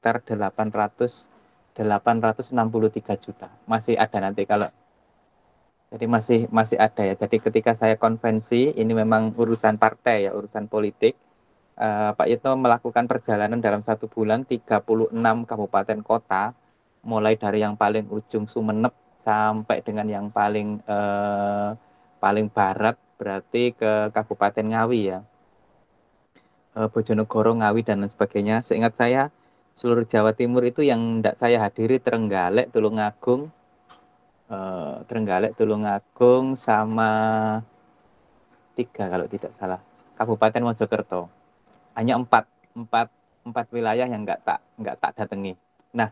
sekitar 863 juta. Masih ada nanti kalau jadi masih ada ya. Jadi ketika saya konvensi, ini memang urusan partai ya, urusan politik. Pak Yitno melakukan perjalanan dalam 1 bulan 36 kabupaten kota, mulai dari yang paling ujung Sumeneb sampai dengan yang paling barat, berarti ke Kabupaten Ngawi ya, Bojonegoro, Ngawi dan lain sebagainya. Seingat saya seluruh Jawa Timur itu yang tidak saya hadiri Trenggalek, Tulungagung sama 3 kalau tidak salah, Kabupaten Mojokerto. Hanya empat wilayah yang nggak tak datangi. Nah,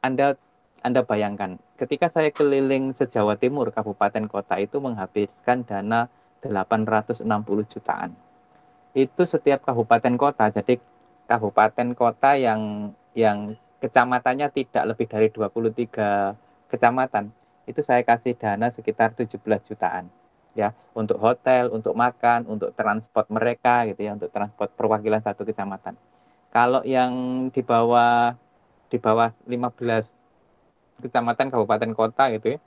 anda anda bayangkan, ketika saya keliling se-Jawa Timur, kabupaten kota itu menghabiskan dana 860 jutaan. Itu setiap kabupaten kota. Jadi kabupaten kota yang kecamatannya tidak lebih dari 23 kecamatan, itu saya kasih dana sekitar 17 jutaan. Ya, untuk hotel, untuk makan, untuk transport mereka gitu ya, untuk transport perwakilan satu kecamatan. Kalau yang di bawah 15 kecamatan kabupaten kota gitu ya,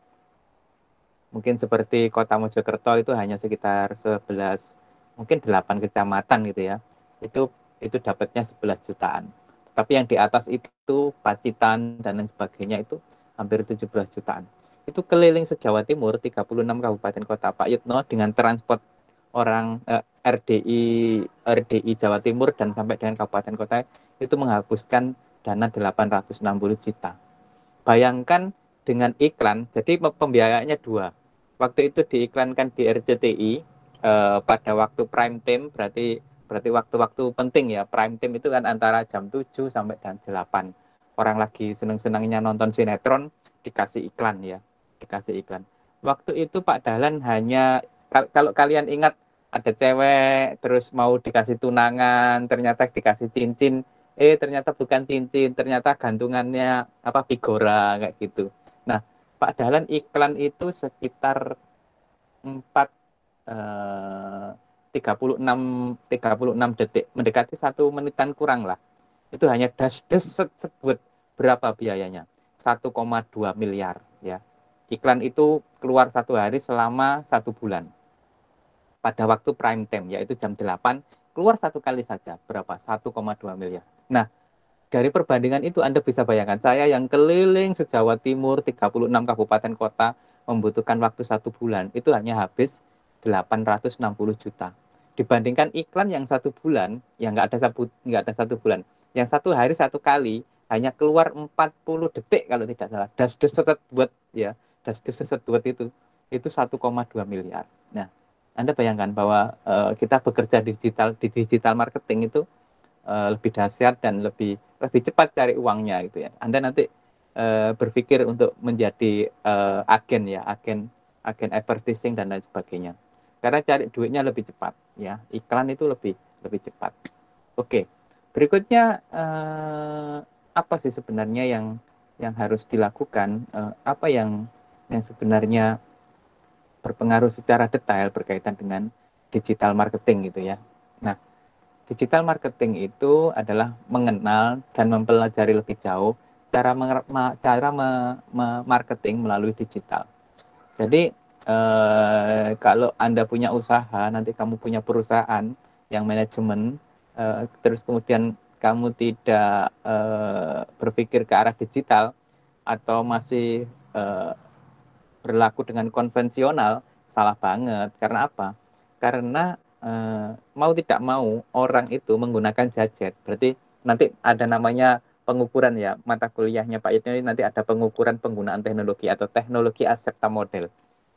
mungkin seperti Kota Mojokerto itu hanya sekitar 11, mungkin 8 kecamatan gitu ya. Itu dapatnya 11 jutaan. Tapi yang di atas itu Pacitan dan lain sebagainya itu hampir 17 jutaan. Itu keliling se-Jawa Timur 36 kabupaten kota Pak Yitno dengan transport orang RDI Jawa Timur dan sampai dengan kabupaten kota itu menghapuskan dana 860 juta. Bayangkan dengan iklan, jadi pembiayaannya dua. Waktu itu diiklankan di RCTI pada waktu prime time, berarti waktu-waktu penting ya. Prime time itu kan antara jam 7 sampai jam 8. Orang lagi seneng-senengnya nonton sinetron, dikasih iklan ya. Dikasih iklan. Waktu itu Pak Dahlan hanya, kalau kalian ingat, ada cewek terus mau dikasih tunangan, ternyata dikasih cincin, ternyata bukan cincin, ternyata gantungannya apa, figura kayak gitu. Nah, Pak Dahlan iklan itu sekitar 4 eh, 36 detik, mendekati 1 menitan kurang lah. Itu hanya das-des sebut berapa biayanya? 1,2 miliar ya. Iklan itu keluar 1 hari selama 1 bulan. Pada waktu prime time yaitu jam 8 keluar 1 kali saja, berapa? 1,2 miliar. Nah, dari perbandingan itu Anda bisa bayangkan, saya yang keliling se-Jawa Timur 36 kabupaten kota membutuhkan waktu 1 bulan, itu hanya habis 860 juta. Dibandingkan iklan yang 1 bulan, yang nggak ada 1 bulan, yang 1 hari 1 kali, hanya keluar 40 detik kalau tidak salah. Das des seset buat ya, das des seset buat itu 1,2 miliar. Nah, Anda bayangkan bahwa kita bekerja di digital marketing itu lebih dahsyat dan lebih cepat cari uangnya gitu ya. Anda nanti berpikir untuk menjadi agen ya, agen advertising dan lain sebagainya. Karena cari duitnya lebih cepat ya. Iklan itu lebih lebih cepat. Oke. Berikutnya apa sih sebenarnya yang harus dilakukan? Apa yang sebenarnya berpengaruh secara detail berkaitan dengan digital marketing gitu ya. Nah, digital marketing itu adalah mengenal dan mempelajari lebih jauh cara marketing melalui digital. Jadi kalau Anda punya usaha, nanti kamu punya perusahaan yang manajemen, terus kemudian kamu tidak berpikir ke arah digital atau masih berlaku dengan konvensional, salah banget. Karena apa? Karena mau tidak mau orang itu menggunakan gadget. Berarti nanti ada namanya pengukuran ya, mata kuliahnya Pak Yitno ini nanti ada pengukuran penggunaan teknologi atau teknologi aserta model.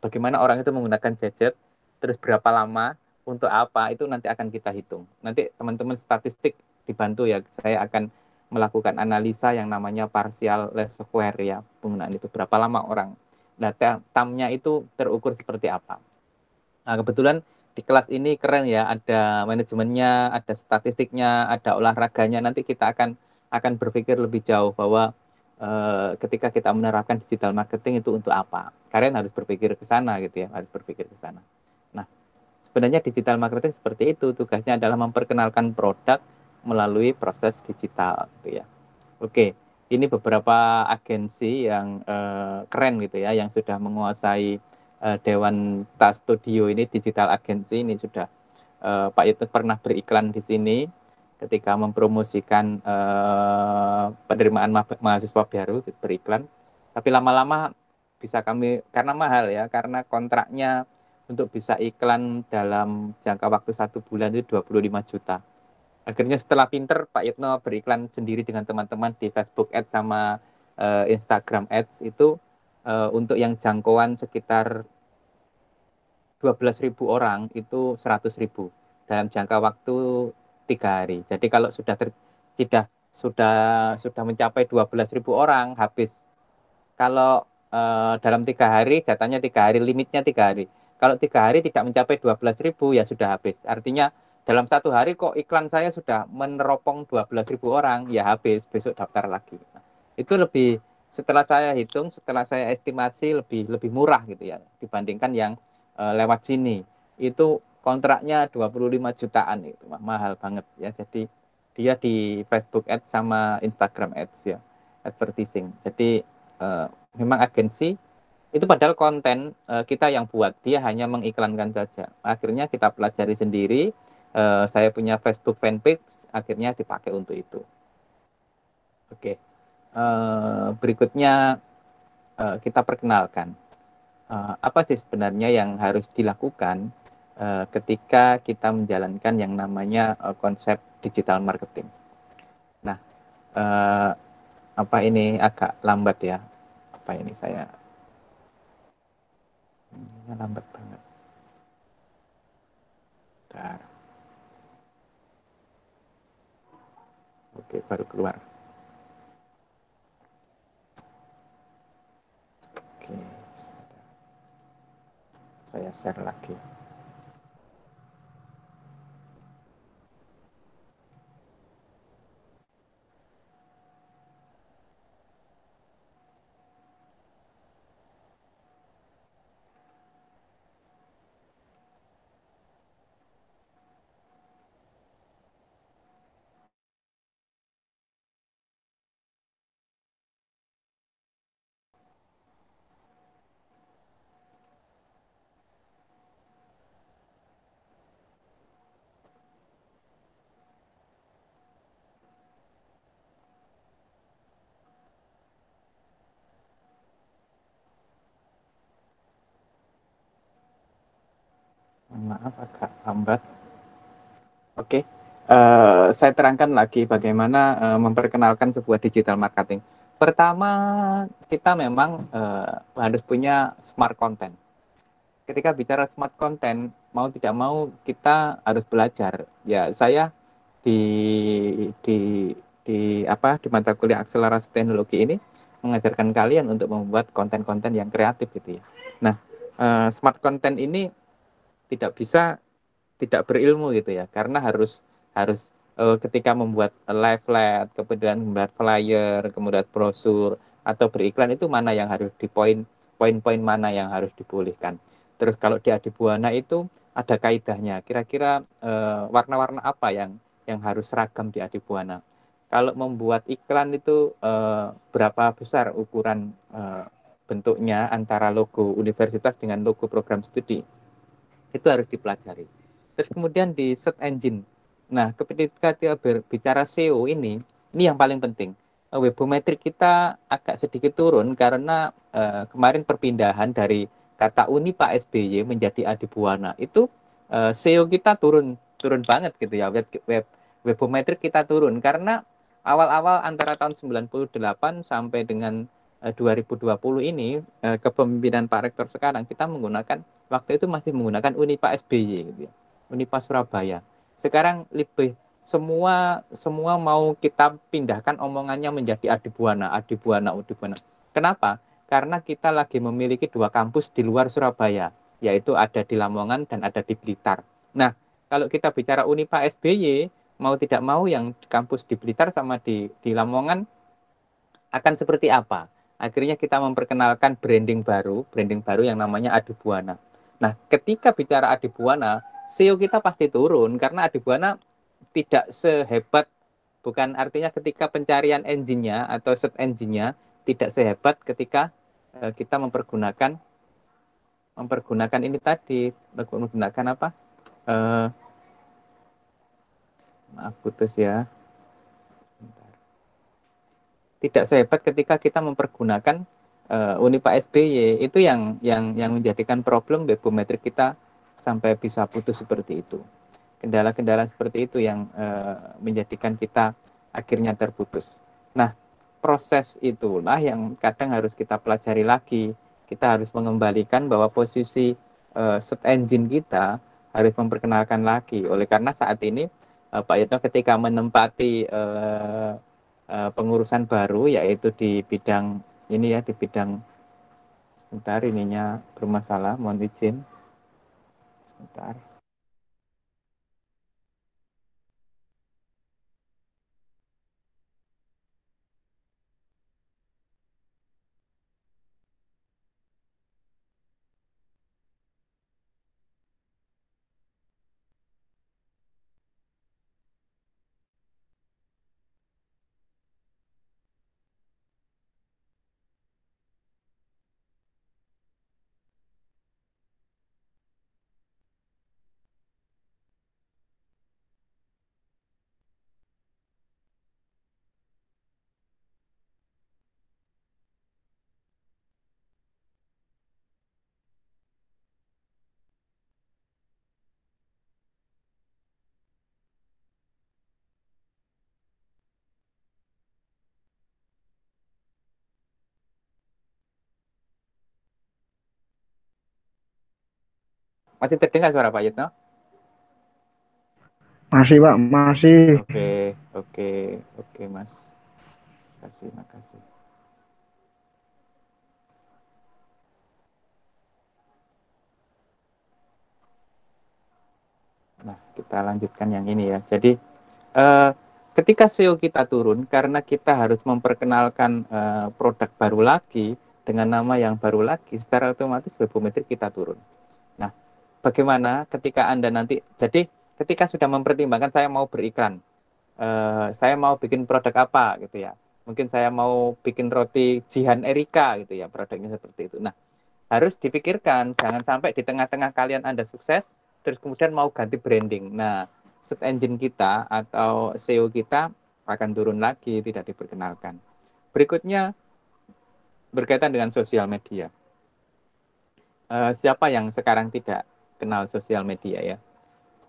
Bagaimana orang itu menggunakan gadget, terus berapa lama, untuk apa, itu nanti akan kita hitung. Nanti teman-teman statistik dibantu ya, saya akan melakukan analisa yang namanya partial least square ya, penggunaan itu berapa lama orang. Nah, tamnya itu terukur seperti apa. Nah, kebetulan di kelas ini keren ya, ada manajemennya, ada statistiknya, ada olahraganya. Nanti kita akan berpikir lebih jauh bahwa ketika kita menerapkan digital marketing itu untuk apa. Kalian harus berpikir ke sana gitu ya, harus berpikir ke sana. Nah, sebenarnya digital marketing seperti itu, tugasnya adalah memperkenalkan produk melalui proses digital gitu ya. Oke, ini beberapa agensi yang keren gitu ya, yang sudah menguasai Dewan Tas Studio ini, digital agensi ini sudah Pak Yusuf pernah beriklan di sini ketika mempromosikan penerimaan mahasiswa baru beriklan. Tapi lama-lama bisa kami karena mahal ya, karena kontraknya untuk bisa iklan dalam jangka waktu 1 bulan itu 25 juta. Akhirnya setelah pinter, Pak Yitno beriklan sendiri dengan teman-teman di Facebook Ads sama Instagram Ads itu untuk yang jangkauan sekitar 12.000 orang itu 100.000 dalam jangka waktu 3 hari. Jadi kalau sudah mencapai 12.000 orang habis. Kalau dalam 3 hari, jatahnya 3 hari, limitnya 3 hari. Kalau 3 hari tidak mencapai 12.000 ya sudah habis. Artinya dalam 1 hari kok iklan saya sudah meneropong 12.000 orang, ya habis, besok daftar lagi. Nah, itu lebih, setelah saya hitung, setelah saya estimasi lebih lebih murah gitu ya dibandingkan yang lewat sini. Itu kontraknya 25 jutaan, itu mahal banget ya. Jadi dia di Facebook Ads sama Instagram Ads ya, advertising. Jadi memang agensi itu padahal konten kita yang buat, dia hanya mengiklankan saja. Akhirnya kita pelajari sendiri, saya punya Facebook fanpage, akhirnya dipakai untuk itu. Oke, berikutnya kita perkenalkan apa sih sebenarnya yang harus dilakukan ketika kita menjalankan yang namanya konsep digital marketing. Nah, apa ini agak lambat ya? Apa ini saya lambat banget. Bentar. Oke, baru keluar. Oke, saya share lagi. Maaf agak lambat. Oke, saya terangkan lagi bagaimana memperkenalkan sebuah digital marketing. Pertama, kita memang harus punya smart content. Ketika bicara smart content, mau tidak mau kita harus belajar. Ya, saya di di di mata kuliah akselerasi teknologi ini mengajarkan kalian untuk membuat konten-konten yang kreatif gitu ya. Nah, smart content ini tidak bisa tidak berilmu gitu ya, karena harus harus ketika membuat live lead, kemudian membuat flyer, kemudian brosur atau beriklan, itu mana yang harus poin-poin mana yang harus dipulihkan. Terus kalau di Adibuana itu ada kaidahnya, kira-kira warna-warna apa yang harus seragam di Adibuana. Kalau membuat iklan itu berapa besar ukuran bentuknya antara logo universitas dengan logo program studi, itu harus dipelajari. Terus kemudian di search engine. Nah, ketika kita berbicara SEO ini yang paling penting. Webometrik kita agak sedikit turun karena kemarin perpindahan dari kata Uni Pak SBY menjadi Adibuana. Itu SEO kita turun turun banget gitu ya. Webometrik kita turun karena awal-awal antara tahun 98 sampai dengan 2020 ini, kepemimpinan Pak Rektor sekarang, kita menggunakan, waktu itu masih menggunakan Unipa SBY gitu ya, Unipa Surabaya. Sekarang lebih semua mau kita pindahkan omongannya menjadi Adibuana, Adibuana, Adibuana. Kenapa? Karena kita lagi memiliki 2 kampus di luar Surabaya, yaitu ada di Lamongan dan ada di Blitar. Nah, kalau kita bicara Unipa SBY, mau tidak mau yang kampus di Blitar sama di Lamongan akan seperti apa? Akhirnya kita memperkenalkan branding baru yang namanya Adibuana. Nah, ketika bicara Adibuana, SEO kita pasti turun karena Adibuana tidak sehebat Bukan artinya ketika pencarian engine-nya atau search engine-nya tidak sehebat ketika kita mempergunakan ini tadi, menggunakan apa? Maaf putus ya. Tidak sehebat ketika kita mempergunakan Unipa SBY. Itu yang menjadikan problem webometrik kita sampai bisa putus seperti itu. Kendala-kendala seperti itu yang menjadikan kita akhirnya terputus. Nah, proses itulah yang kadang harus kita pelajari lagi. Kita harus mengembalikan bahwa posisi search engine kita harus memperkenalkan lagi. Oleh karena saat ini Pak Yitno ketika menempati pengurusan baru, yaitu di bidang ini ya, di bidang sebentar ininya bermasalah, mohon izin sebentar. Masih terdengar suara Pak Yitno? Masih Pak, masih. Oke, oke, oke Mas. Makasih, makasih. Nah, kita lanjutkan yang ini ya. Jadi, ketika SEO kita turun, karena kita harus memperkenalkan produk baru lagi, dengan nama yang baru lagi, secara otomatis webometrik kita turun. Nah, bagaimana ketika Anda nanti, jadi ketika sudah mempertimbangkan saya mau beriklan, saya mau bikin produk apa gitu ya. Mungkin saya mau bikin roti Jihan Erika gitu ya, produknya seperti itu. Nah, harus dipikirkan, jangan sampai di tengah-tengah kalian Anda sukses, terus kemudian mau ganti branding. Nah, search engine kita atau SEO kita akan turun lagi, tidak diperkenalkan. Berikutnya, berkaitan dengan sosial media. Siapa yang sekarang tidak kenal sosial media ya?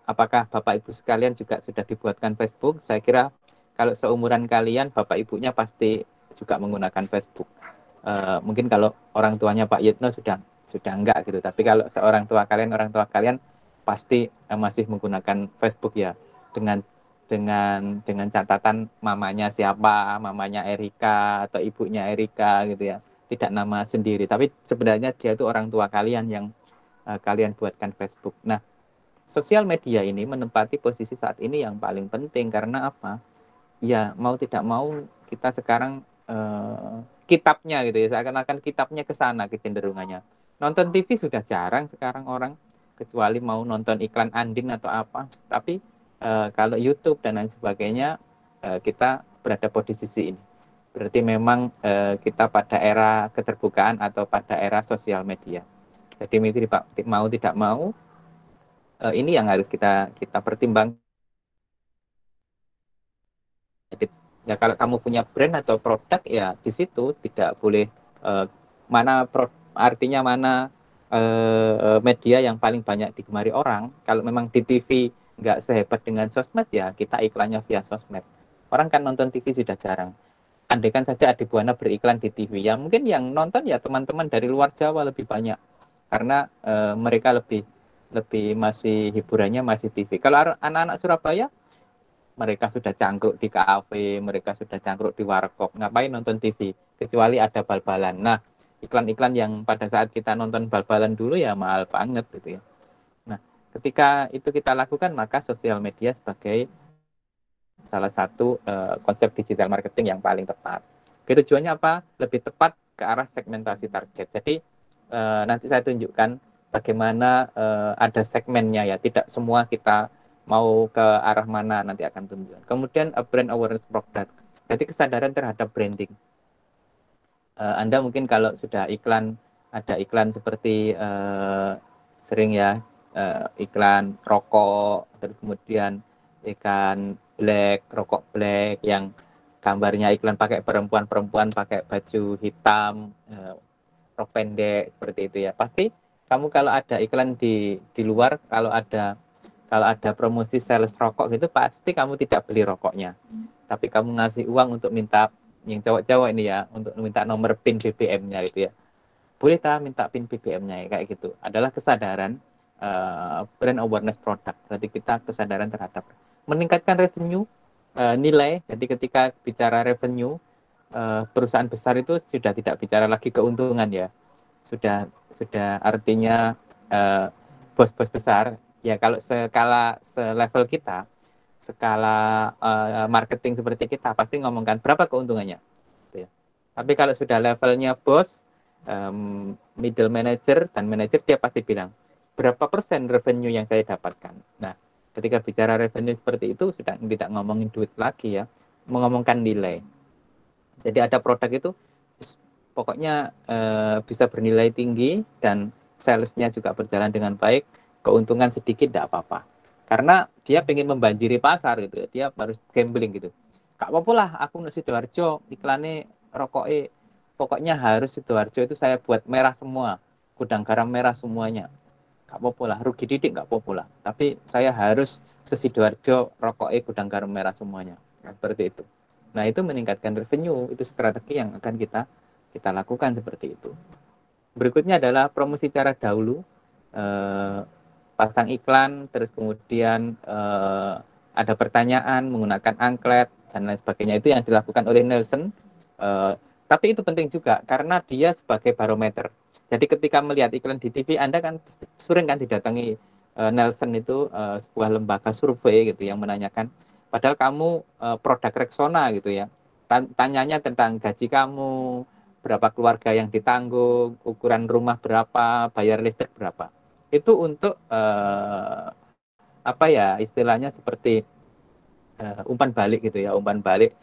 Apakah Bapak Ibu sekalian juga sudah dibuatkan Facebook? Saya kira kalau seumuran kalian, Bapak Ibunya pasti juga menggunakan Facebook. Mungkin kalau orang tuanya Pak Yitno sudah enggak gitu. Tapi kalau seorang tua kalian, orang tua kalian pasti masih menggunakan Facebook ya, dengan dengan catatan mamanya siapa, mamanya Erika atau ibunya Erika gitu ya. Tidak nama sendiri, tapi sebenarnya dia itu orang tua kalian yang kalian buatkan Facebook. Nah, sosial media ini menempati posisi saat ini yang paling penting karena apa? Ya mau tidak mau kita sekarang kitabnya gitu ya, seakan-akan kitabnya ke sana kecenderungannya. Nonton TV sudah jarang sekarang orang, kecuali mau nonton iklan Andin atau apa. Tapi kalau YouTube dan lain sebagainya, kita berada pada sisi ini. Berarti memang kita pada era keterbukaan atau pada era sosial media. Jadi mau tidak mau, ini yang harus kita pertimbangkan. Ya kalau kamu punya brand atau produk ya di situ tidak boleh mana artinya mana media yang paling banyak digemari orang. Kalau memang di TV nggak sehebat dengan sosmed ya kita iklannya via sosmed. Orang kan nonton TV sudah jarang. Andaikan saja Adi Buana beriklan di TV ya mungkin yang nonton ya teman-teman dari luar Jawa lebih banyak karena mereka lebih lebih masih hiburannya masih TV. Kalau anak-anak Surabaya mereka sudah cangkruk di kafe, mereka sudah cangkruk di warkop, ngapain nonton TV, kecuali ada bal-balan. Nah, iklan-iklan yang pada saat kita nonton bal-balan dulu ya mahal banget gitu ya. Nah, ketika itu kita lakukan, maka sosial media sebagai salah satu konsep digital marketing yang paling tepat. Tujuannya apa? Lebih tepat ke arah segmentasi target. Jadi, nanti saya tunjukkan bagaimana ada segmennya ya, tidak semua kita mau ke arah mana nanti akan tunjukkan. Kemudian brand awareness product, jadi kesadaran terhadap branding. Anda mungkin kalau sudah iklan, ada iklan seperti sering ya, iklan rokok, terus kemudian iklan black, rokok black yang gambarnya iklan pakai perempuan pakai baju hitam, rok pendek seperti itu ya. Pasti kamu kalau ada iklan di luar, kalau ada promosi sales rokok gitu, pasti kamu tidak beli rokoknya, tapi kamu ngasih uang untuk minta, yang cowok-cowok ini ya, untuk minta nomor PIN BBM-nya gitu ya. Boleh tak minta PIN BBM-nya ya, kayak gitu. Adalah kesadaran brand awareness product. Berarti kita kesadaran terhadap meningkatkan revenue, nilai. Jadi ketika bicara revenue, perusahaan besar itu sudah tidak bicara lagi keuntungan ya. Sudah artinya bos-bos besar ya, kalau selevel kita, skala marketing seperti kita, pasti ngomongkan berapa keuntungannya gitu ya. Tapi kalau sudah levelnya bos, middle manager dan manager, dia pasti bilang berapa persen revenue yang saya dapatkan. Nah, ketika bicara revenue seperti itu sudah tidak ngomongin duit lagi ya, mengomongkan nilai. Jadi ada produk itu pokoknya bisa bernilai tinggi dan salesnya juga berjalan dengan baik, keuntungan sedikit tidak apa-apa. Karena dia pengen membanjiri pasar gitu ya, dia harus gambling gitu. Gak apa-apa lah, aku nasi Sidoarjo iklannya rokoknya, pokoknya harus Sidoarjo itu saya buat merah semua, gudang garam merah semuanya. Gak apa-apa lah, rugi didik gak apa-apa lah. Tapi saya harus se-Sidoarjo rokoknya gudang garam merah semuanya. Nah, seperti itu. Nah, itu meningkatkan revenue, itu strategi yang akan kita lakukan seperti itu. Berikutnya adalah promosi cara dahulu, pasang iklan, terus kemudian ada pertanyaan menggunakan angklet dan lain sebagainya. Itu yang dilakukan oleh Nielsen. Tapi itu penting juga karena dia sebagai barometer. Jadi ketika melihat iklan di TV, Anda kan sering kan didatangi Nielsen itu, sebuah lembaga survei gitu yang menanyakan, padahal kamu produk Rexona gitu ya, tanyanya tentang gaji kamu, berapa keluarga yang ditanggung, ukuran rumah berapa, bayar listrik berapa. Itu untuk apa ya, istilahnya seperti umpan balik gitu ya, umpan balik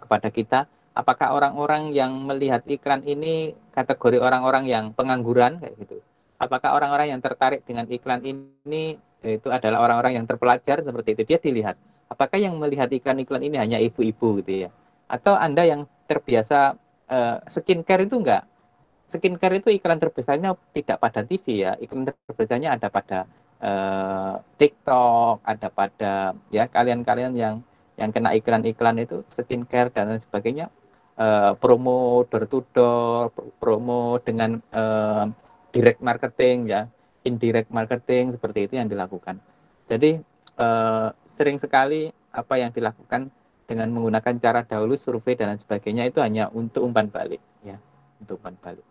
kepada kita. Apakah orang-orang yang melihat iklan ini kategori orang-orang yang pengangguran kayak gitu? Apakah orang-orang yang tertarik dengan iklan ini itu adalah orang-orang yang terpelajar seperti itu? Dia dilihat. Apakah yang melihat iklan-iklan ini hanya ibu-ibu gitu ya? Atau Anda yang terbiasa skincare itu enggak? Skincare itu iklan terbesarnya tidak pada TV ya, iklan terbesarnya ada pada TikTok, ada pada ya kalian-kalian yang kena iklan-iklan itu skincare dan lain sebagainya, promo door to door, promo dengan direct marketing ya, indirect marketing seperti itu yang dilakukan. Jadi sering sekali apa yang dilakukan dengan menggunakan cara dahulu survei dan lain sebagainya itu hanya untuk umpan balik ya, untuk umpan balik.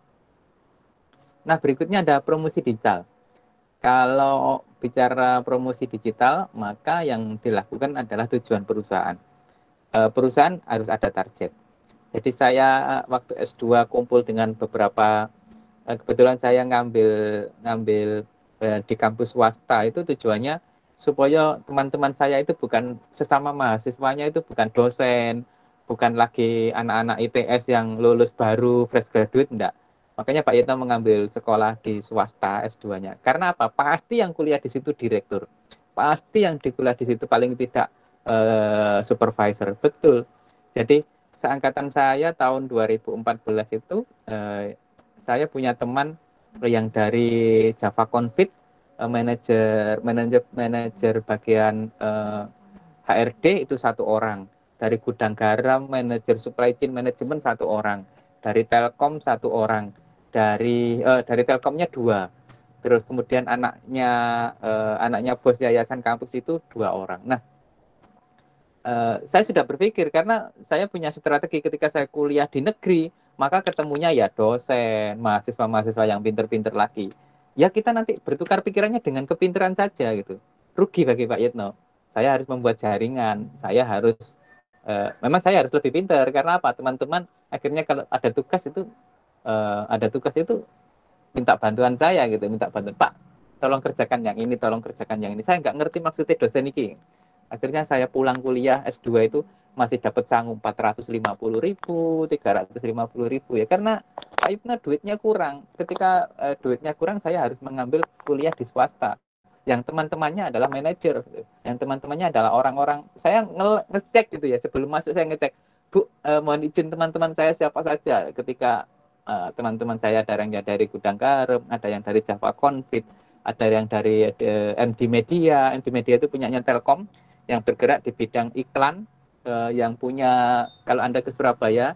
Nah, berikutnya ada promosi digital. Kalau bicara promosi digital, maka yang dilakukan adalah tujuan perusahaan. Perusahaan harus ada target. Jadi saya waktu S2 kumpul dengan beberapa, kebetulan saya ngambil di kampus swasta, itu tujuannya supaya teman-teman saya itu bukan sesama mahasiswanya, itu bukan dosen, bukan lagi anak-anak ITS yang lulus baru fresh graduate, enggak. Makanya Pak Yitno mengambil sekolah di swasta S2-nya. Karena apa? Pasti yang kuliah di situ direktur. Pasti yang di kuliah di situ paling tidak supervisor. Betul. Jadi seangkatan saya tahun 2014 itu, saya punya teman yang dari Java Config, manajer bagian HRD itu satu orang, dari gudang garam manajer supply chain management satu orang, dari Telkom satu orang, dari Telkomnya dua, terus kemudian anaknya bos yayasan kampus itu dua orang. Nah, saya sudah berpikir karena saya punya strategi ketika saya kuliah di negeri, maka ketemunya ya dosen, mahasiswa-mahasiswa yang pinter-pinter lagi. Ya kita nanti bertukar pikirannya dengan kepinteran saja gitu. Rugi bagi Pak Yitno. Saya harus membuat jaringan, memang saya harus lebih pintar karena apa? Teman-teman akhirnya kalau ada tugas itu minta bantuan saya gitu, minta bantuan Pak. tolong kerjakan yang ini, tolong kerjakan yang ini. Saya nggak ngerti maksudnya dosen ini. Akhirnya saya pulang kuliah S2 itu masih dapat sangu 450.000, 350.000 ya, karena akhirnya duitnya kurang. Ketika duitnya kurang, saya harus mengambil kuliah di swasta. Yang teman-temannya adalah manajer, yang teman-temannya adalah orang-orang. Saya ngecek gitu ya, sebelum masuk saya ngecek, Bu, mohon izin teman-teman saya siapa saja. Ketika teman-teman saya ada yang dari Gudang Garam, ada yang dari Java Confit, ada yang dari MD Media. MD Media itu punyanya Telkom, yang bergerak di bidang iklan, yang punya, kalau Anda ke Surabaya,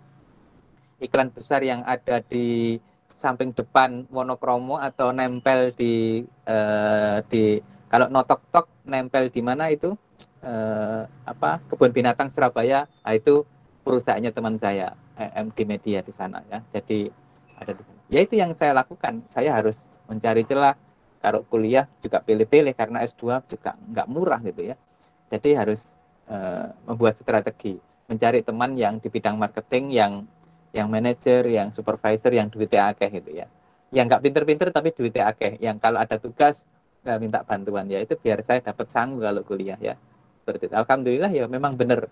iklan besar yang ada di samping depan monokromo atau nempel di kalau notok-tok nempel di mana itu, kebun binatang Surabaya, itu perusahaannya teman saya, MD Media di sana ya. Jadi ada di sana. Ya itu yang saya lakukan. Saya harus mencari celah. Kalau kuliah juga pilih-pilih karena S2 juga nggak murah gitu ya. Jadi harus membuat strategi, mencari teman yang di bidang marketing, yang manajer, yang supervisor, yang duitnya akeh gitu ya. Yang nggak pinter-pinter tapi duitnya akeh. Yang kalau ada tugas nggak minta bantuan ya, itu biar saya dapat sangu kalau kuliah ya. Seperti itu. Alhamdulillah ya, memang benar,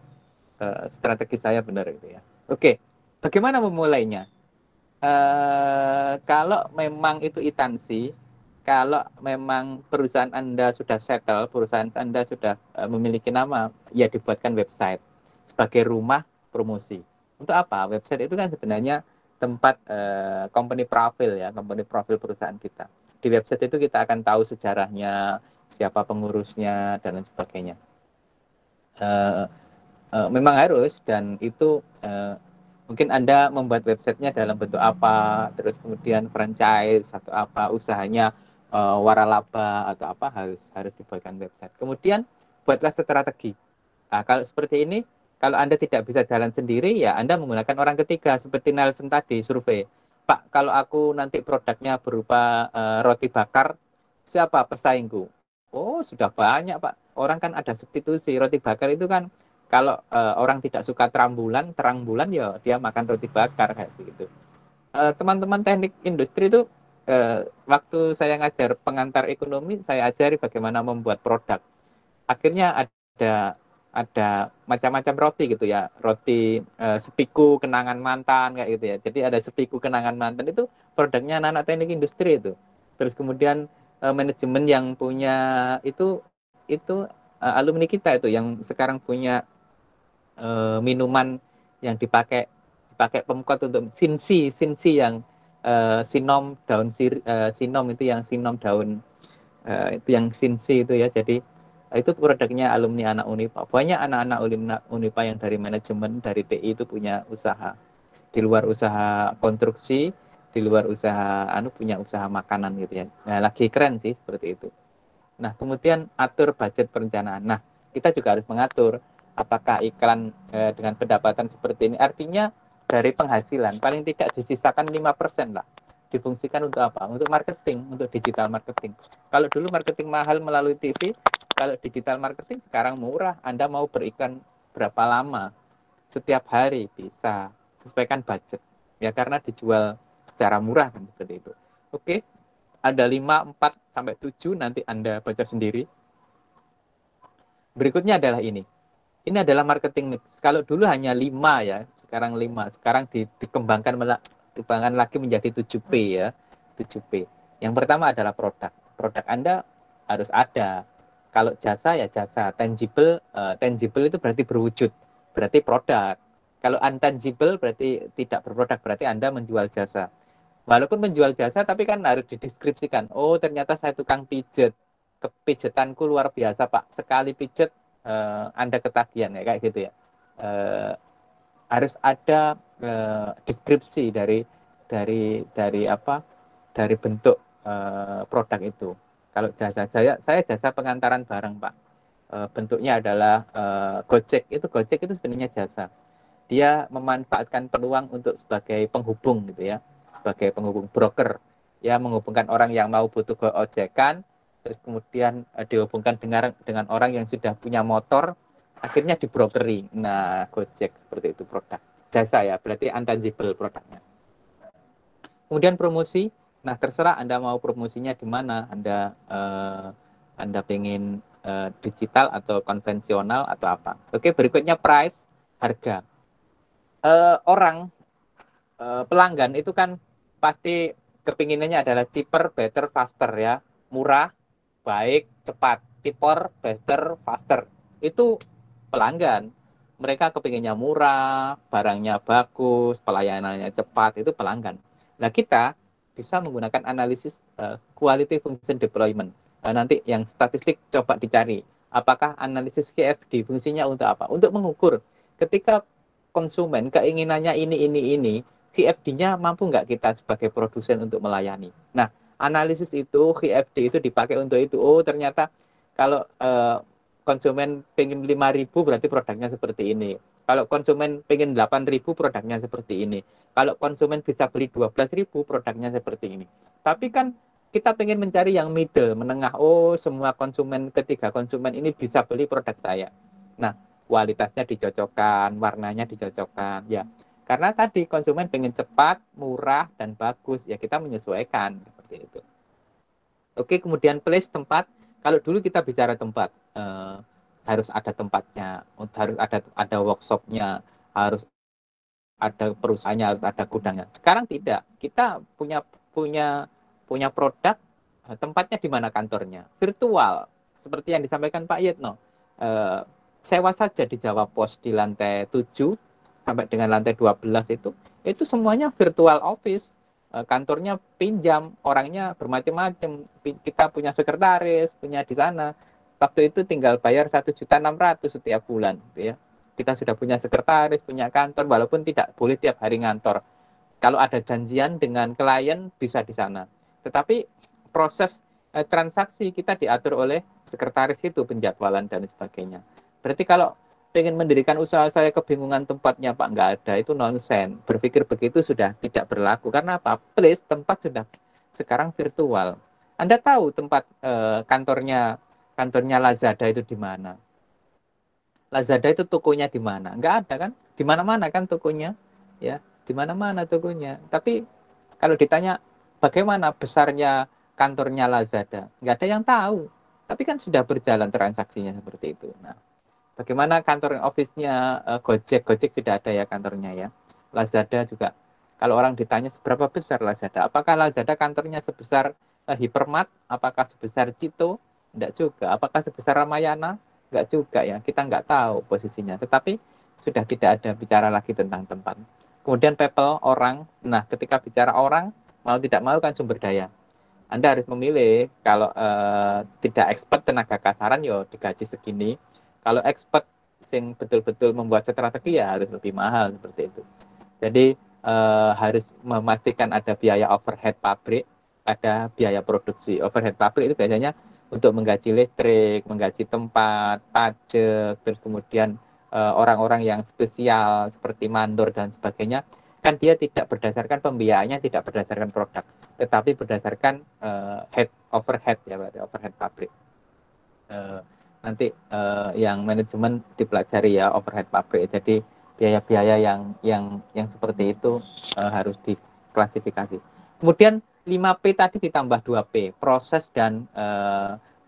strategi saya benar gitu ya. Oke, bagaimana memulainya? Kalau memang itu itansi, kalau memang perusahaan Anda sudah settle, perusahaan Anda sudah memiliki nama, ya dibuatkan website sebagai rumah promosi. Untuk apa? Website itu kan sebenarnya tempat company profile ya, company profile perusahaan kita. Di website itu kita akan tahu sejarahnya, siapa pengurusnya, dan lain sebagainya. Uh, Memang harus, dan itu mungkin Anda membuat websitenya dalam bentuk apa, terus kemudian franchise atau apa, usahanya waralaba atau apa, harus dibuatkan website. Kemudian buatlah strategi. Nah, kalau seperti ini, kalau Anda tidak bisa jalan sendiri, ya Anda menggunakan orang ketiga, seperti Nelson tadi, survei. Pak, kalau aku nanti produknya berupa roti bakar, siapa pesaingku? Oh, sudah banyak, Pak. Orang kan ada substitusi. Roti bakar itu kan, kalau orang tidak suka terang bulan, ya dia makan roti bakar kayak begitu. Teman-teman teknik industri itu, waktu saya ngajar pengantar ekonomi, saya ajari bagaimana membuat produk. Akhirnya ada macam-macam roti gitu ya, roti sepiku kenangan mantan kayak gitu ya. Jadi ada sepiku kenangan mantan, itu produknya anak-anak teknik industri itu. Terus kemudian manajemen yang punya itu alumni kita itu yang sekarang punya minuman yang dipakai pemkot untuk sinsi yang sinom daun sinom, itu yang sinom daun, itu yang sinsi itu ya. Jadi itu produknya alumni anak Unipa. Banyak anak-anak Unipa yang dari manajemen, dari TI itu punya usaha. Di luar usaha konstruksi, di luar usaha punya usaha makanan gitu ya. Nah, lagi keren sih seperti itu. Nah, kemudian atur budget perencanaan. Nah, kita juga harus mengatur apakah iklan dengan pendapatan seperti ini. Artinya dari penghasilan paling tidak disisakan 5% lah. Difungsikan untuk apa? Untuk marketing, untuk digital marketing. Kalau dulu marketing mahal melalui TV, kalau digital marketing sekarang murah. Anda mau beriklan berapa lama? Setiap hari bisa. Sesuaikan budget. Ya, karena dijual secara murah kan seperti itu. Oke, ada 5, 4, sampai 7, nanti Anda baca sendiri. Berikutnya adalah ini. Ini adalah marketing mix. Kalau dulu hanya 5 ya, sekarang 5. Sekarang dikembangkan lagi menjadi 7P ya. 7P. Yang pertama adalah produk. Produk Anda harus ada. Kalau jasa ya jasa. Tangible itu berarti berwujud. Berarti produk. Kalau untangible berarti tidak berproduk, berarti Anda menjual jasa. Walaupun menjual jasa, tapi kan harus dideskripsikan. Oh, ternyata saya tukang pijet. Kepijetanku luar biasa, Pak. Sekali pijet, Anda ketagihan ya, kayak gitu ya. Harus ada deskripsi dari bentuk produk itu. Kalau jasa, saya jasa pengantaran barang, Pak. Bentuknya adalah Gojek. Gojek itu sebenarnya jasa. Dia memanfaatkan peluang untuk sebagai penghubung gitu ya, sebagai penghubung broker ya, menghubungkan orang yang mau butuh gojekan, terus kemudian dihubungkan dengan orang yang sudah punya motor, akhirnya dibrokeri. Nah, Gojek seperti itu produk. Jasa ya, berarti intangible produknya. Kemudian promosi, Nah, terserah Anda mau promosinya di mana. Anda pengen digital atau konvensional atau apa. Oke, berikutnya price, harga. Orang pelanggan itu kan pasti kepinginannya adalah cheaper, better, faster ya. Murah, baik, cepat. Cheaper, better, faster. Itu pelanggan. Mereka kepinginnya murah, barangnya bagus, pelayanannya cepat, itu pelanggan. Nah, kita bisa menggunakan analisis quality function deployment. Nanti yang statistik coba dicari. Apakah analisis QFD fungsinya untuk apa? Untuk mengukur ketika konsumen keinginannya ini, QFD-nya mampu nggak kita sebagai produsen untuk melayani. Nah, analisis itu, QFD itu dipakai untuk itu. Oh, ternyata kalau konsumen pengen 5.000 berarti produknya seperti ini. Kalau konsumen pengen 8.000 produknya seperti ini. Kalau konsumen bisa beli 12.000 produknya seperti ini. Tapi kan kita pengen mencari yang middle, menengah. Oh, semua konsumen, ketiga konsumen ini bisa beli produk saya. Nah, kualitasnya dicocokkan, warnanya dicocokkan. Ya, karena tadi konsumen pengen cepat, murah, dan bagus. Ya, kita menyesuaikan. Seperti itu. Oke, kemudian place tempat. Kalau dulu kita bicara tempat, harus ada tempatnya, harus ada workshopnya, harus ada perusahaannya, harus ada gudangnya. Sekarang tidak. Kita punya punya punya produk, tempatnya di mana kantornya? Virtual. Seperti yang disampaikan Pak Yetno. Sewa saja di Jawa Pos di lantai 7 sampai dengan lantai 12 itu semuanya virtual office. Kantornya pinjam, orangnya bermacam-macam. Kita punya sekretaris, punya di sana. Waktu itu tinggal bayar 1.600.000 setiap bulan, gitu ya. Kita sudah punya sekretaris, punya kantor, walaupun tidak boleh tiap hari ngantor. Kalau ada janjian dengan klien, bisa di sana. Tetapi proses transaksi kita diatur oleh sekretaris itu, penjadwalan dan sebagainya. Berarti kalau pengen mendirikan usaha saya kebingungan tempatnya Pak, nggak ada, itu nonsen. Berpikir begitu sudah tidak berlaku. Karena apa? Place, tempat sudah sekarang virtual. Anda tahu tempat kantornya Lazada itu di mana? Lazada itu tokonya di mana? Nggak ada kan? Di mana-mana kan tokonya, ya, di mana-mana tokonya. Tapi kalau ditanya bagaimana besarnya kantornya Lazada, nggak ada yang tahu. Tapi kan sudah berjalan transaksinya seperti itu. Nah, bagaimana kantor office-nya Gojek? Gojek sudah ada ya kantornya ya. Lazada juga. Kalau orang ditanya seberapa besar Lazada, apakah Lazada kantornya sebesar Hypermart? Apakah sebesar Cito? Tidak juga. Apakah sebesar Ramayana? Enggak juga ya. Kita nggak tahu posisinya. Tetapi sudah tidak ada bicara lagi tentang tempat. Kemudian people, orang. Nah, ketika bicara orang, mau tidak mau kan sumber daya. Anda harus memilih. Kalau tidak expert tenaga kasaran, yo digaji segini. Kalau expert sing betul-betul membuat strategi ya harus lebih mahal seperti itu. Jadi harus memastikan ada biaya overhead pabrik, ada biaya produksi. Overhead pabrik itu biasanya untuk menggaji listrik, menggaji tempat, pajak, terus kemudian orang-orang yang spesial seperti mandor dan sebagainya, kan dia tidak berdasarkan pembiayaannya, tidak berdasarkan produk, tetapi berdasarkan head overhead ya, berarti overhead pabrik. Nanti yang manajemen dipelajari ya overhead pabrik. Jadi biaya-biaya yang seperti itu harus diklasifikasi. Kemudian 5P tadi ditambah 2P, proses dan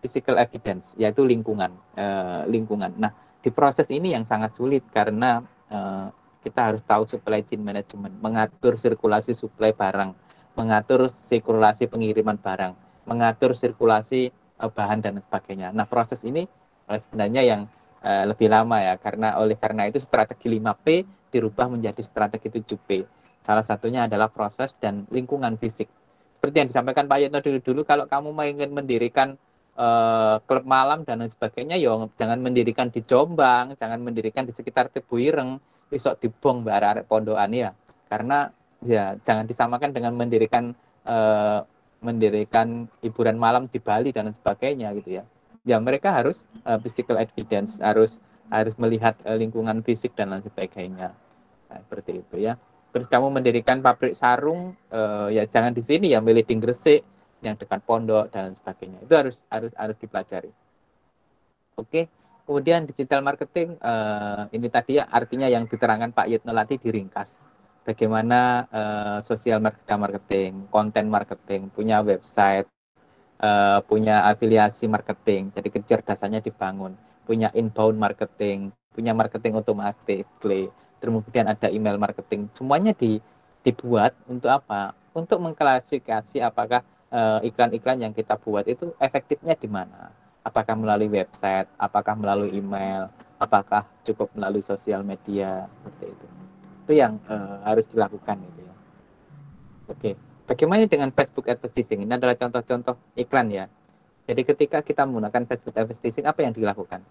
physical evidence, yaitu lingkungan. Nah, di proses ini yang sangat sulit karena kita harus tahu supply chain management, mengatur sirkulasi suplai barang, mengatur sirkulasi pengiriman barang, mengatur sirkulasi bahan dan sebagainya. Nah, proses ini sebenarnya yang lebih lama ya, oleh karena itu strategi 5P dirubah menjadi strategi 7P. Salah satunya adalah proses dan lingkungan fisik. Seperti yang disampaikan Pak Yetno dulu, kalau kamu ingin mendirikan klub malam dan lain sebagainya, ya jangan mendirikan di Jombang, jangan mendirikan di sekitar Tebuireng, besok dibong barang pondokan ya. Karena ya jangan disamakan dengan mendirikan hiburan malam di Bali dan sebagainya gitu ya. Ya mereka harus physical evidence, harus melihat lingkungan fisik dan lain sebagainya. Nah, seperti itu ya. Terus kamu mendirikan pabrik sarung, ya jangan di sini ya, milih di Gresik yang dekat pondok dan sebagainya. Itu harus dipelajari. Oke. Kemudian digital marketing, ini tadi ya artinya yang diterangkan Pak Yetno tadi diringkas. bagaimana sosial marketing, konten marketing, punya website, punya afiliasi marketing, jadi kecerdasannya dibangun, punya inbound marketing, punya marketing otomatis, kemudian ada email marketing, semuanya dibuat untuk apa? Untuk mengklasifikasi apakah iklan-iklan yang kita buat itu efektifnya di mana? Apakah melalui website, apakah melalui email, apakah cukup melalui sosial media, seperti itu. Itu yang harus dilakukan gitu ya. Oke, bagaimana dengan Facebook advertising? Ini adalah contoh-contoh iklan ya. Jadi ketika kita menggunakan Facebook advertising, apa yang dilakukan?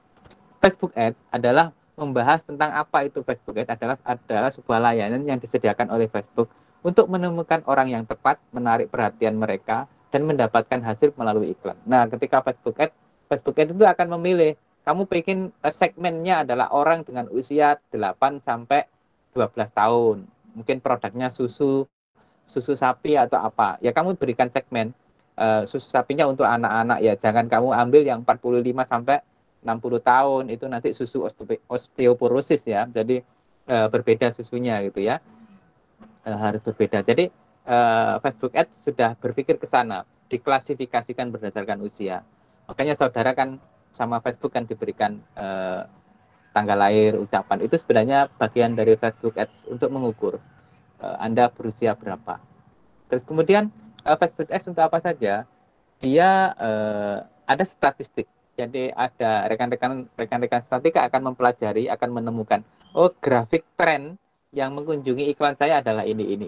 Facebook Ad adalah membahas tentang apa itu Facebook Ad, adalah sebuah layanan yang disediakan oleh Facebook untuk menemukan orang yang tepat, menarik perhatian mereka, dan mendapatkan hasil melalui iklan. Nah, ketika Facebook Ad itu akan memilih, kamu pengen segmennya adalah orang dengan usia 8 sampai 12 tahun. Mungkin produknya susu sapi atau apa. Ya kamu berikan segmen susu sapinya untuk anak-anak ya. Jangan kamu ambil yang 45 sampai 60 tahun, itu nanti susu osteoporosis ya. Jadi berbeda susunya gitu ya. Harus berbeda. Jadi Facebook Ads sudah berpikir ke sana, diklasifikasikan berdasarkan usia. Makanya saudara kan sama Facebook kan diberikan tanggal lahir, ucapan. Itu sebenarnya bagian dari Facebook Ads untuk mengukur Anda berusia berapa. Terus kemudian Facebook Ads untuk apa saja? Dia ada statistik. Jadi ada rekan-rekan statistika akan mempelajari, akan menemukan, oh grafik tren yang mengunjungi iklan saya adalah ini.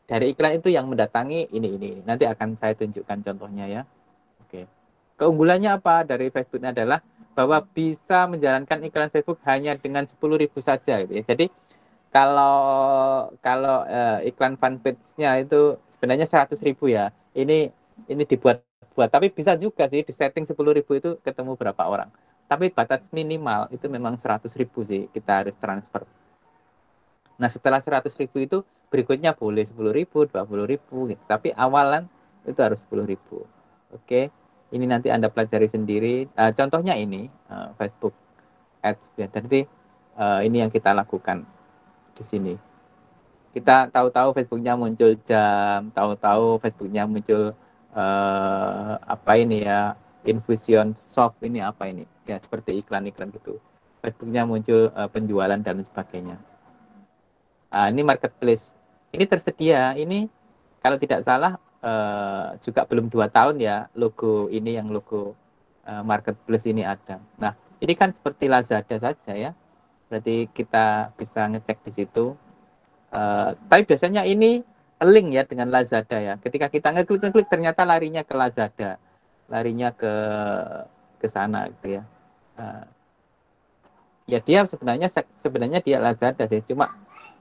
Dari iklan itu yang mendatangi ini. Nanti akan saya tunjukkan contohnya ya. Oke. Keunggulannya apa dari Facebook ini adalah bahwa bisa menjalankan iklan Facebook hanya dengan 10.000 saja gitu ya. Jadi kalau kalau iklan fanpage-nya itu sebenarnya 100.000 ya. Ini dibuat tapi bisa juga sih di setting 10.000 itu ketemu berapa orang. Tapi batas minimal itu memang 100.000 sih kita harus transfer. Nah, setelah 100.000 itu berikutnya boleh 10.000, 20.000 gitu. Tapi awalan itu harus 10.000. Oke. Ini nanti Anda pelajari sendiri. Contohnya ini Facebook Ads ya. Jadi ini yang kita lakukan di sini. Kita tahu-tahu Facebooknya muncul jam, tahu-tahu Facebooknya muncul apa ini ya, infusion soft ini apa ini ya, seperti iklan-iklan gitu. Facebooknya muncul penjualan dan sebagainya. Ini marketplace, ini tersedia, ini kalau tidak salah juga belum 2 tahun ya logo ini, yang logo marketplace ini ada. Nah ini kan seperti Lazada saja ya, berarti kita bisa ngecek di situ. Tapi biasanya ini link ya dengan Lazada ya. Ketika kita ngeklik ternyata larinya ke Lazada, larinya ke sana gitu ya. Ya dia sebenarnya dia Lazada sih. Cuma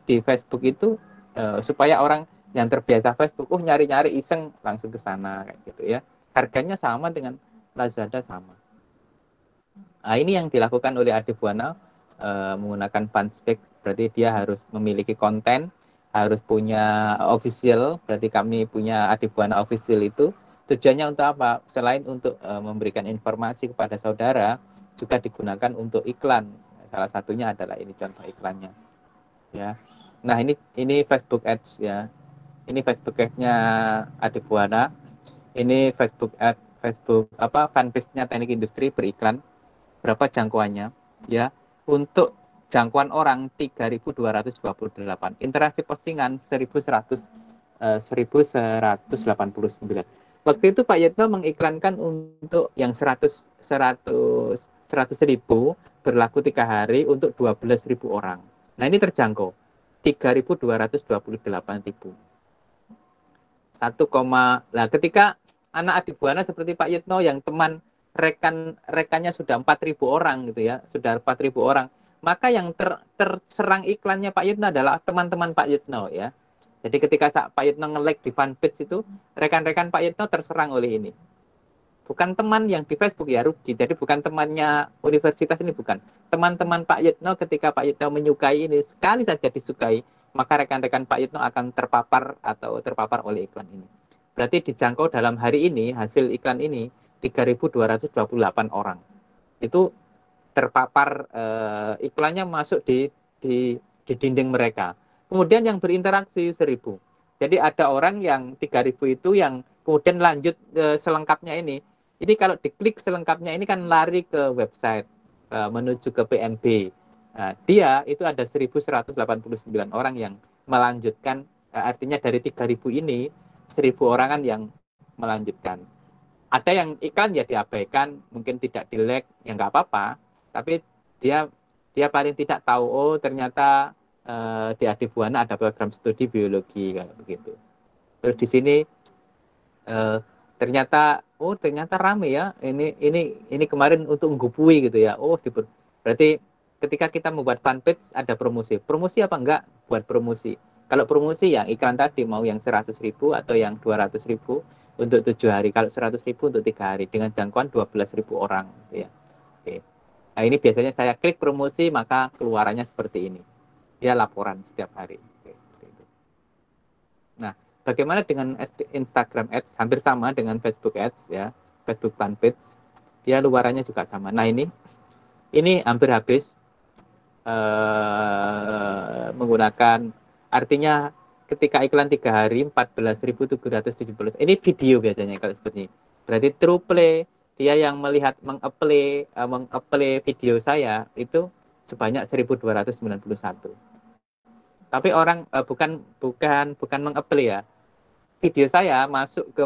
di Facebook itu supaya orang yang terbiasa Facebook, nyari-nyari iseng langsung ke sana kayak gitu ya. Harganya sama dengan Lazada sama. Nah, ini yang dilakukan oleh Adebuana menggunakan Funspec, berarti dia harus memiliki konten, harus punya official, berarti kami punya Adebuana official itu. Tujuannya untuk apa? Selain untuk memberikan informasi kepada saudara, juga digunakan untuk iklan. Salah satunya adalah ini contoh iklannya. Ya. Nah, ini Facebook Ads ya. Ini Facebook Ads-nya Adebuana. Ini Facebook fanpage-nya Teknik Industri beriklan. Berapa jangkauannya ya, untuk jangkauan orang 3.228, interaksi postingan 1.189. Waktu itu Pak Yetno mengiklankan untuk yang 100.000 berlaku 3 hari untuk 12.000 orang. Nah ini terjangkau 3.228.000. Nah ketika anak Adebuana seperti Pak Yetno yang teman rekannya sudah 4.000 orang gitu ya, sudah 4.000 orang, maka yang terserang iklannya Pak Yitno adalah teman-teman Pak Yitno ya. Jadi ketika Pak Yitno nge-like di fanpage itu, rekan-rekan Pak Yitno terserang oleh ini. Bukan teman yang di Facebook ya, rugi. Jadi bukan temannya universitas ini, bukan. Teman-teman Pak Yitno ketika Pak Yitno menyukai ini, sekali saja disukai, maka rekan-rekan Pak Yitno akan terpapar oleh iklan ini. Berarti dijangkau dalam hari ini, hasil iklan ini 3.228 orang. Itu terpapar iklannya masuk di dinding mereka. Kemudian yang berinteraksi 1.000. Jadi ada orang yang 3.000 itu yang kemudian lanjut selengkapnya ini. Ini kalau diklik selengkapnya ini kan lari ke website menuju ke PNB. Nah, dia itu ada 1.189 orang yang melanjutkan, artinya dari 3.000 ini 1.000 orangan yang melanjutkan. Ada yang iklan ya diabaikan, mungkin tidak di-like, ya nggak apa-apa, tapi dia dia paling tidak tahu, oh ternyata di Adibuana ada program studi biologi kayak begitu. Terus di sini ternyata ternyata rame ya, ini kemarin untuk nggupui gitu ya. Berarti ketika kita membuat fanpage ada promosi apa enggak buat promosi. Kalau promosi yang iklan tadi mau yang 100.000 atau yang 200.000 untuk 7 hari, kalau 100.000 untuk 3 hari dengan jangkauan 12.000 orang gitu ya. Oke. Nah ini biasanya saya klik promosi maka keluarannya seperti ini, dia laporan setiap hari. Oke, seperti itu. Nah, bagaimana dengan Instagram Ads? Hampir sama dengan Facebook Ads ya, Facebook fanpage. Dia luarannya juga sama. Nah, ini hampir habis menggunakan, artinya ketika iklan 3 hari 14.770. Ini video biasanya kalau seperti ini. Berarti true play, dia yang melihat mengplay video saya itu sebanyak 1.291. Tapi orang bukan mengplay ya. Video saya masuk ke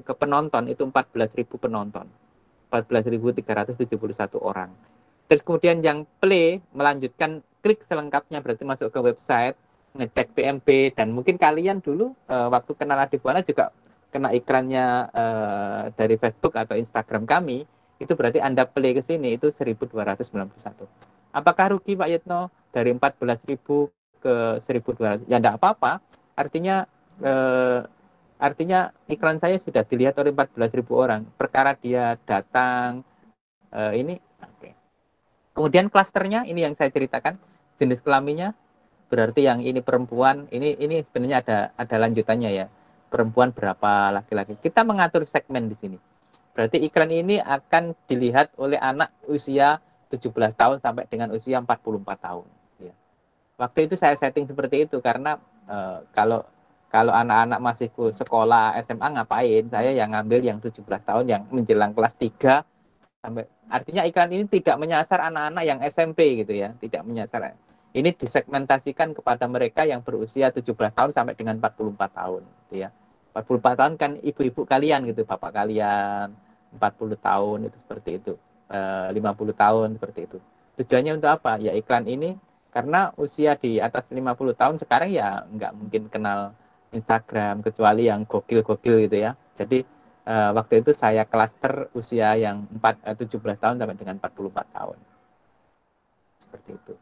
ke penonton itu 14.000 penonton. 14.371 orang. Terus kemudian yang play melanjutkan klik selengkapnya berarti masuk ke website, ngecek PMB, dan mungkin kalian dulu waktu kenal Adibuana juga kena iklannya dari Facebook atau Instagram kami, itu berarti Anda play ke sini itu 1.291. Apakah rugi Pak Yitno dari 14.000 ke 1.200? Ya enggak apa-apa. Artinya eh, artinya iklan saya sudah dilihat oleh 14.000 orang. Perkara dia datang ini. Oke. Kemudian klasternya ini yang saya ceritakan, jenis kelaminnya berarti yang ini perempuan, ini sebenarnya ada lanjutannya ya. Perempuan berapa, laki-laki. Kita mengatur segmen di sini. Berarti iklan ini akan dilihat oleh anak usia 17 tahun sampai dengan usia 44 tahun. Ya. Waktu itu saya setting seperti itu karena kalau kalau anak-anak masih sekolah SMA ngapain? Saya yang ngambil yang 17 tahun yang menjelang kelas 3 sampai, artinya iklan ini tidak menyasar anak-anak yang SMP gitu ya, tidak menyasar. Ini disegmentasikan kepada mereka yang berusia 17 tahun sampai dengan 44 tahun gitu ya. 44 tahun kan ibu-ibu kalian gitu, bapak kalian 40 tahun itu seperti itu. 50 tahun seperti itu. Tujuannya untuk apa? Ya iklan ini karena usia di atas 50 tahun sekarang ya nggak mungkin kenal Instagram kecuali yang gokil-gokil gitu ya. Jadi waktu itu saya klaster usia yang 17 tahun sampai dengan 44 tahun. Seperti itu.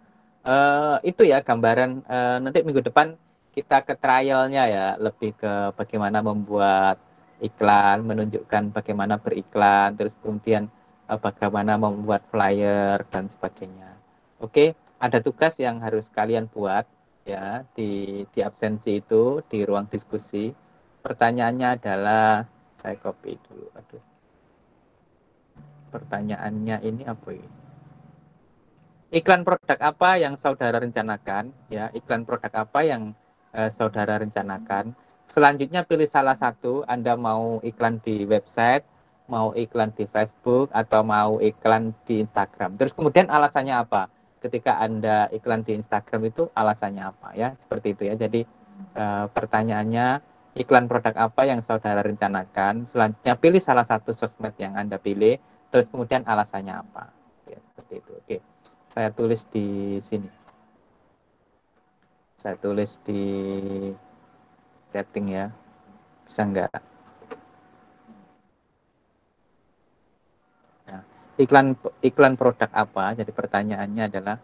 Itu ya gambaran, nanti minggu depan kita ke trialnya ya, lebih ke bagaimana membuat iklan, menunjukkan bagaimana beriklan, terus kemudian bagaimana membuat flyer dan sebagainya. Oke, ada tugas yang harus kalian buat ya di absensi itu di ruang diskusi. Pertanyaannya adalah, saya copy dulu. Aduh. Pertanyaannya ini apa ini? Iklan produk apa yang saudara rencanakan? Ya, iklan produk apa yang saudara rencanakan? Selanjutnya pilih salah satu. Anda mau iklan di website, mau iklan di Facebook, atau mau iklan di Instagram. Terus kemudian alasannya apa? Ketika Anda iklan di Instagram itu alasannya apa? Ya, seperti itu ya. Jadi pertanyaannya, iklan produk apa yang saudara rencanakan? Selanjutnya pilih salah satu sosmed yang Anda pilih. Terus kemudian alasannya apa? Ya, seperti itu. Oke. Saya tulis di sini. Saya tulis di setting ya. Bisa enggak? Nah, iklan produk apa? Jadi pertanyaannya adalah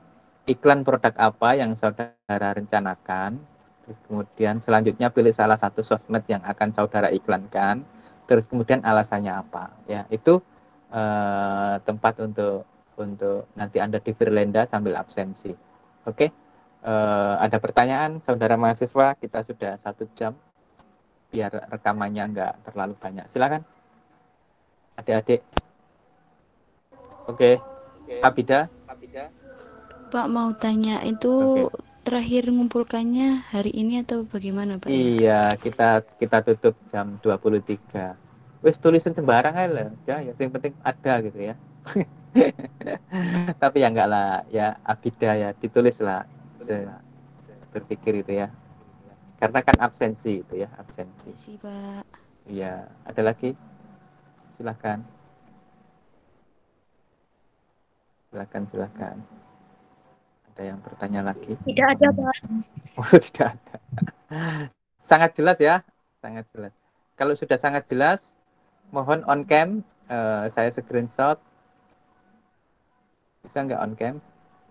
iklan produk apa yang saudara rencanakan? Terus kemudian selanjutnya pilih salah satu sosmed yang akan saudara iklankan. Terus kemudian alasannya apa? Ya, itu tempat untuk nanti Anda di Firlenda sambil absensi. Oke? Ada pertanyaan, saudara mahasiswa? Kita sudah 1 jam, biar rekamannya nggak terlalu banyak. Silakan, adik-adik. Oke, Habida. Pak mau tanya itu Oke. terakhir ngumpulkannya hari ini atau bagaimana, Pak ya? Iya, kita kita tutup jam 23. Wis tulisan sembarang aja lah. Ya, yang penting ada gitu ya. Tapi ya enggak lah, ya abida ya ditulis lah. Berpikir itu ya. Karena kan absensi itu ya, absensi. Iya sih, Pak. Iya, ada lagi? Silakan. Silakan, silakan. Ada yang bertanya lagi? Tidak ada, Pak. Oh, tidak ada. Sangat jelas ya, sangat jelas. Kalau sudah sangat jelas, mohon on cam, saya screenshot. Bisa nggak on cam?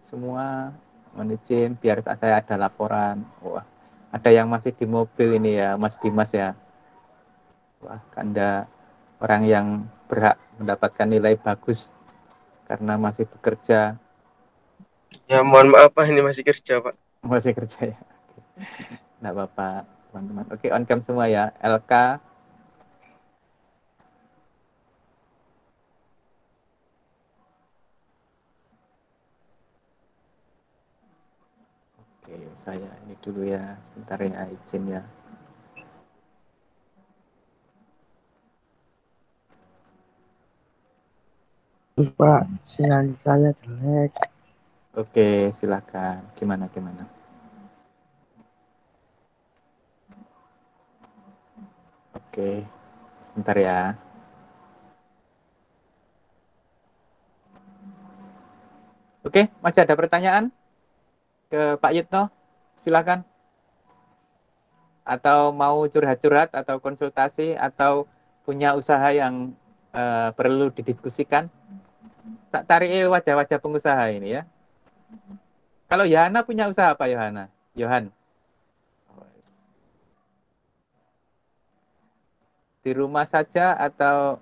Semua izin biar saya ada laporan. Wah, ada yang masih di mobil ini ya, Mas Dimas ya. Wah, Anda orang yang berhak mendapatkan nilai bagus karena masih bekerja. Ya, mohon maaf Pak, ini masih kerja Pak. Masih kerja ya. Nggak apa-apa, teman-teman. Oke, on cam semua ya. LK. Oke, saya ini dulu ya. Sebentar ya, izin ya. Pak, sinyal saya jelek. Oke, silakan. Gimana? Oke, sebentar ya. Oke, masih ada pertanyaan ke Pak Yitno? Silakan. Atau mau curhat-curhat atau konsultasi atau punya usaha yang perlu didiskusikan? Tak tarik wajah-wajah pengusaha ini ya. Kalau Yohana punya usaha apa Yohana? Yohan? Di rumah saja atau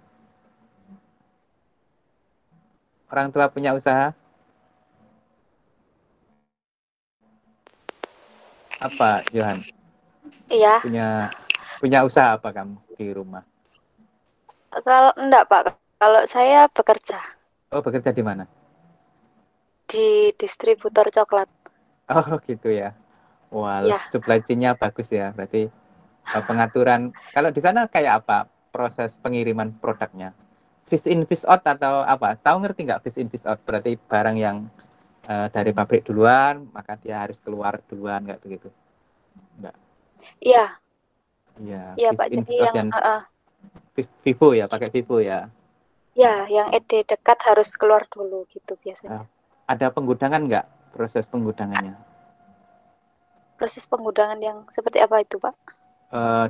orang tua punya usaha? Apa Yohan? Iya, Punya usaha apa kamu di rumah? kalau enggak Pak, kalau saya bekerja Oh, bekerja di mana? di distributor coklat. Oh, gitu ya. Wah, Ya, supply chain-nya bagus ya. Berarti pengaturan. Kalau di sana kayak apa proses pengiriman produknya? Fish in, fish out atau apa? Tahu ngerti nggak fish in, fish out? Berarti barang yang dari pabrik duluan, maka dia harus keluar duluan, nggak begitu? Nggak. iya, Iya, iya fish Pak. in, Jadi fish out yang yang Vivo ya, pakai Vivo ya. ya, yang ED dekat harus keluar dulu gitu Uh, biasanya. ada penggudangan nggak? Proses penggudangannya? Proses penggudangan yang seperti apa itu Pak?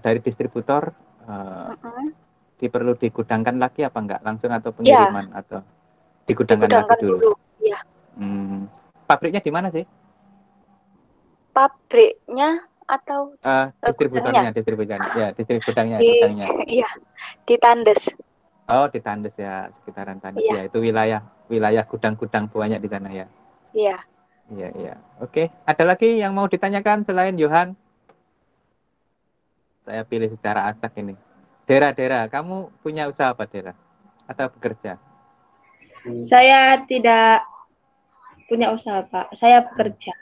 Dari distributor, uh, Mm-mm. perlu digudangkan lagi apa enggak? Langsung atau Ya, pengiriman atau digudangkan lagi digudangkan dulu? dulu. Ya, Hmm. Pabriknya di mana sih? pabriknya atau gudangnya Distributornya. Ya, distributornya, di gudangnya. iya, di Tandes. Oh, di Tandes ya, sekitaran Tandes. Iya, Ya, itu wilayah gudang-gudang banyak di sana ya. iya. Iya, iya. Oke, ada lagi yang mau ditanyakan selain Johan? Saya pilih secara acak ini. Dera, kamu punya usaha apa, Dera? Atau bekerja? Saya tidak punya usaha, Pak. Saya bekerja.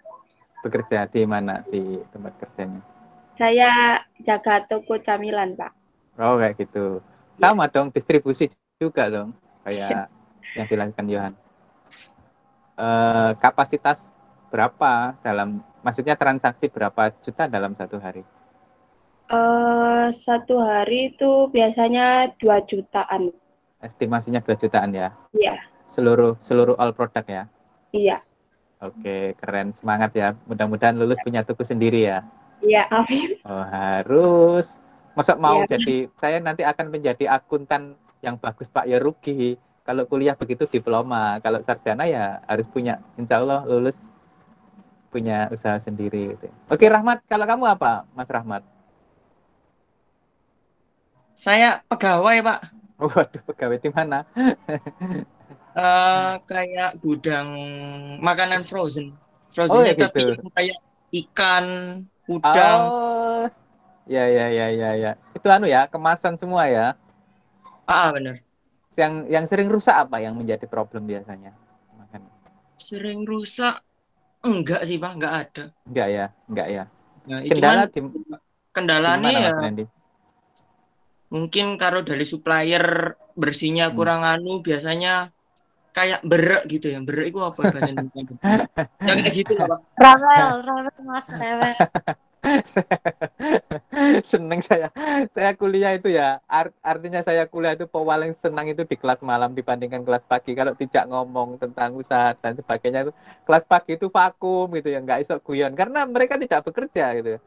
Bekerja di mana di tempat kerjanya? Saya jaga toko camilan, Pak. Oh, kayak gitu. Ya. Sama dong, distribusi juga dong, kayak yang dilakukan Johan. Kapasitas berapa maksudnya transaksi berapa juta dalam satu hari? Satu hari itu biasanya 2 jutaan. Estimasinya 2 jutaan ya? Iya, Seluruh all product ya? iya, Oke, keren. Semangat ya. Mudah-mudahan lulus punya toko sendiri ya. iya, amin. Oh, harus. Masa mau Iya, saya nanti akan menjadi akuntan yang bagus Pak, ya rugi. Kalau kuliah begitu diploma, kalau sarjana ya harus punya, insya Allah lulus punya usaha sendiri gitu. Oke, Rahmat, kalau kamu apa, Mas Rahmat? Saya pegawai, Pak. Waduh, pegawai di mana? Kayak gudang makanan frozen. Oh ya Frozennya tapi gitu. yang kayak ikan, udang. Oh, ya. Itu ya, kemasan semua ya. Bener. Yang sering rusak apa yang menjadi problem biasanya? Makan. Sering rusak Enggak sih Pak, enggak ada. Enggak ya, enggak ya. Nah, cuman Kendala di kendalanya mana ya Mas Randy? mungkin kalau dari supplier bersihnya Hmm. kurang anu, biasanya kayak berek gitu ya. Berek itu apa ya bahasa Indonesia? Ya kayak gitu lah Pak. Rewel Mas, rewel. Seneng saya. Saya kuliah itu ya, artinya saya kuliah itu paling senang itu di kelas malam dibandingkan kelas pagi. Kalau tidak ngomong tentang usaha dan sebagainya itu, kelas pagi itu vakum gitu ya, nggak isok guyon karena mereka tidak bekerja gitu ya.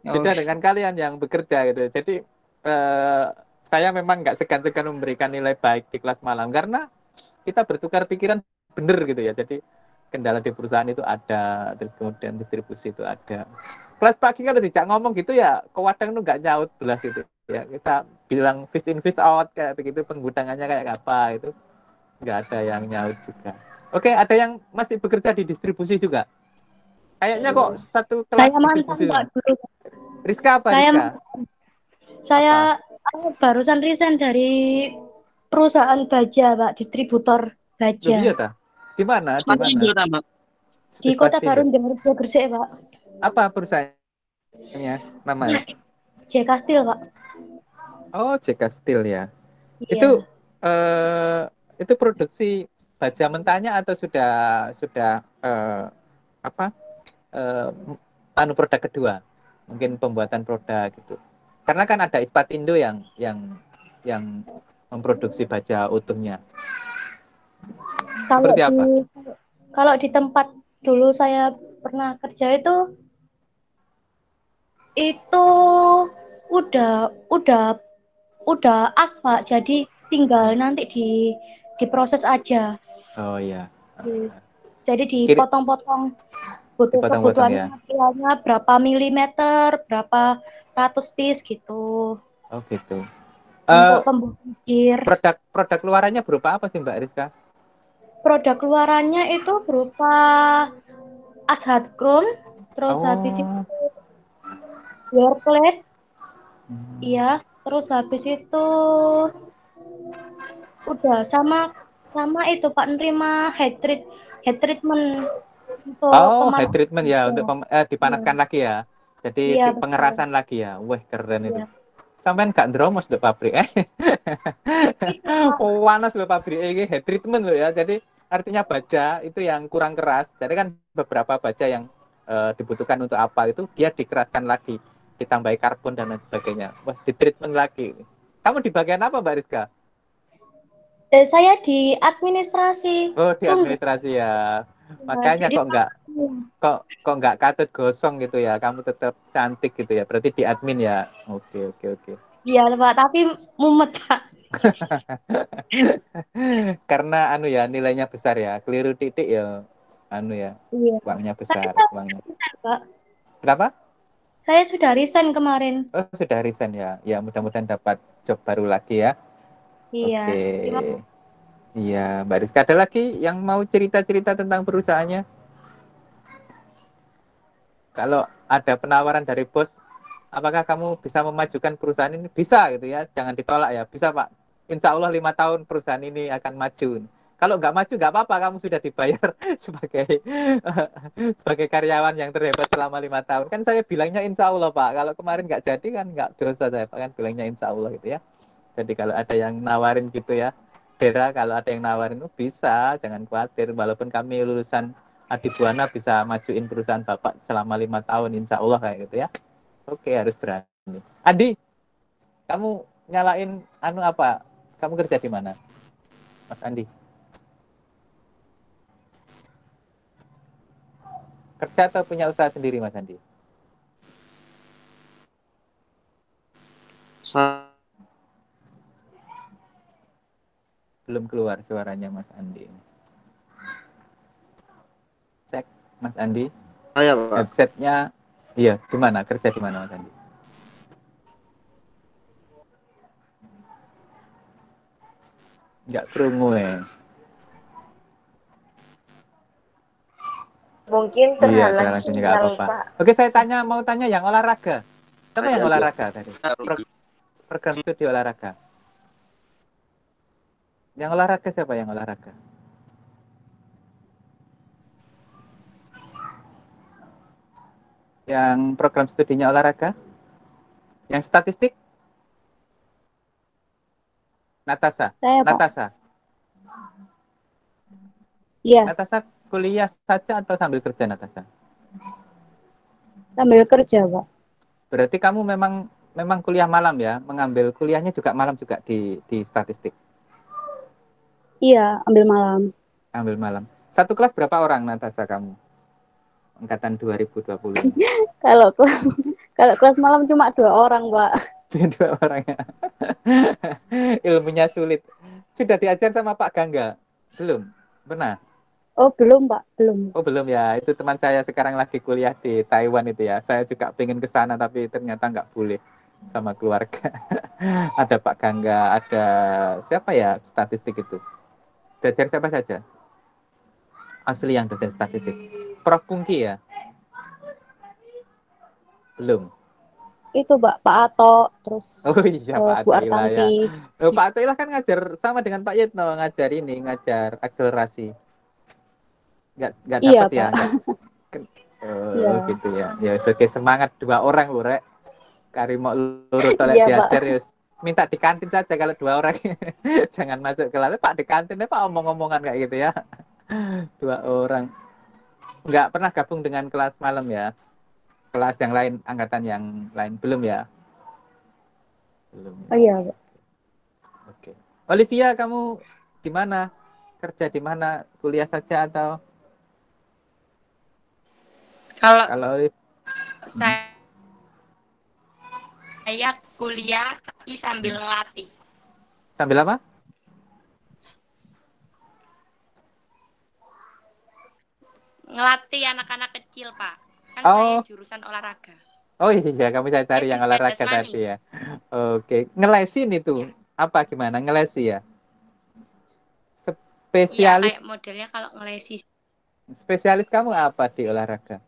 Oh, Beda dengan kalian yang bekerja gitu. Jadi eh, saya memang nggak segan-segan memberikan nilai baik di kelas malam karena kita bertukar pikiran bener gitu ya. Jadi kendala di perusahaan itu ada, terus kemudian distribusi itu ada. Kelas pagi kalau tidak ngomong gitu ya, kadang itu nggak nyaut belas itu. Ya kita bilang fish in fish out kayak begitu, penggudangannya kayak apa itu nggak ada yang nyaut juga. Oke, ada yang masih bekerja di distribusi juga. Kayaknya kok satu kelas Saya mantan distribusi Pak semua. dulu. Rizka apa Saya Rizka? saya barusan resign dari perusahaan baja, Pak, distributor Loh, baja iya ta? Di mana? Di sepatu mana? Indo tambah. di Kota Sepatindo. Baru Dengar Gresik, Pak. Apa perusahaannya? Namanya? J Kastil, Pak. Oh, JK Steel ya. Iya. Itu produksi baja mentahnya atau sudah apa? Anu produk kedua. Mungkin pembuatan produk gitu. Karena kan ada Ispatindo yang memproduksi baja utuhnya. Kalau Seperti apa? kalau di tempat dulu saya pernah kerja itu udah aspal, jadi tinggal nanti diproses aja. Oh iya. Jadi Kiri dipotong-potong butuh dipotong-potong kebutuhan ya. materialnya berapa milimeter, berapa ratus piece gitu Oh gitu. untuk pembuatan gear. Produk luarannya berupa apa sih Mbak Rizka? Produk luarannya itu berupa ashat chrome, terus habis itu Oh. wear plate, iya, terus habis itu udah sama itu Pak, nerima head treatment untuk Oh, head pemanasan. treatment ya untuk dipanaskan Iya, lagi ya. Jadi iya betul. pengerasan lagi ya. Wah, keren itu. Iya. Sampai nggak dromos loh pabrik Itu Pak. Oh, panas loh pabrik ini head treatment loh ya. Jadi artinya baja itu yang kurang keras. Jadi kan beberapa baja yang dibutuhkan untuk apa itu dia dikeraskan lagi, ditambahi karbon dan lain sebagainya. Wah, di treatment lagi. Kamu di bagian apa Mbak Rizka? Saya di administrasi. Oh, di Tunggu. administrasi ya. Nah, Makanya jadi kok nggak katut gosong gitu ya, kamu tetap cantik gitu ya, berarti di admin ya. Oke. iya Pak, tapi mumet Pak. Karena anu ya nilainya besar ya, keliru titik ya anu ya, Iya. uangnya Tapi besar saya uangnya. sudah resign, Pak. Kenapa? Saya sudah resign kemarin. Oh, sudah resign ya. Ya mudah-mudahan dapat job baru lagi ya. Iya. Oke. Terima kasih. Iya, Mbak Rizka, ada lagi yang mau cerita-cerita tentang perusahaannya? Kalau ada penawaran dari bos, apakah kamu bisa memajukan perusahaan ini? Bisa gitu ya, jangan ditolak ya. Bisa Pak. Insya Allah 5 tahun perusahaan ini akan maju. Kalau nggak maju nggak apa-apa, kamu sudah dibayar sebagai karyawan yang terhebat selama 5 tahun. Kan saya bilangnya insya Allah Pak. Kalau kemarin nggak jadi kan nggak dosa saya Pak, kan bilangnya insya Allah gitu ya. Jadi kalau ada yang nawarin gitu ya, Dera kalau ada yang nawarin bisa, jangan khawatir. Walaupun kami lulusan Adibuana bisa majuin perusahaan Bapak selama 5 tahun, insya Allah kayak gitu ya. Oke, harus berani. Andi, kamu nyalain anu apa? Kamu kerja di mana, Mas Andi? Kerja atau punya usaha sendiri, Mas Andi? Belum keluar suaranya Mas Andi. Cek, Mas Andi. Saya, Pak. Headsetnya, iya, di mana? Kerja di mana, Mas Andi? Nggak kerungu ya. Mungkin Iya, terhalang langsung nggak sinyal, apa-apa. Pak. Oke, saya mau tanya yang olahraga. Siapa yang olahraga tadi? Program studi olahraga. Yang olahraga siapa yang olahraga? Yang program studinya olahraga? Yang statistik? Natasha. Saya, Pak. Natasha. Iya, Natasha kuliah saja atau sambil kerja, Natasha? sambil kerja, Pak. Berarti kamu memang kuliah malam ya? Mengambil kuliahnya juga malam juga di statistik? Iya, ambil malam. Ambil malam. Satu kelas berapa orang, Natasha, kamu? Angkatan 2020 ini. Kalau kelas kalau kelas malam cuma 2 orang, Pak. Dua orang ya. Ilmunya sulit. Sudah diajar sama Pak Gangga? Belum? Pernah? Oh, belum, Pak. Belum. Oh, belum ya. Itu teman saya sekarang lagi kuliah di Taiwan itu ya. Saya juga pengen ke sana tapi ternyata nggak boleh sama keluarga. Ada Pak Gangga, ada siapa ya statistik itu? Diajar siapa saja? Asli yang dosen statistik. Prof Pungki ya? Belum. Itu, Pak Ato, terus Oh iya, Pak Bu Atila ya. Artanti. Oh, Pak Atila kan ngajar sama dengan Pak Yitno, ngajar akselerasi. Nggak Iya, dapat ya, Pak. Oh, Iya. gitu ya. Ya, oke, semangat 2 orang loh, Rek. Kari mau lurus tolek Iya, diajar Pak. ya. Minta di kantin saja kalau 2 orang. Jangan masuk kelas. Pak di kantinnya Pak omong-omongan kayak gitu ya. 2 orang. Nggak pernah gabung dengan kelas malam ya. Kelas yang lain, angkatan yang lain belum ya? Belum. Oh iya, Pak. Oke. Olivia, kamu di mana? Kerja di mana? Kuliah saja atau Kalau kalau saya kuliah tapi sambil ngelatih. sambil apa? Ngelatih anak-anak kecil, Pak. Kan Oh. saya jurusan olahraga. Oh iya, kamu saya cari yang olahraga jasmani. tadi ya. Oke, ngelesin itu apa gimana? Ngelesi ya? Iya, Spesialis kayak modelnya kalau ngelesi. spesialis kamu apa di olahraga?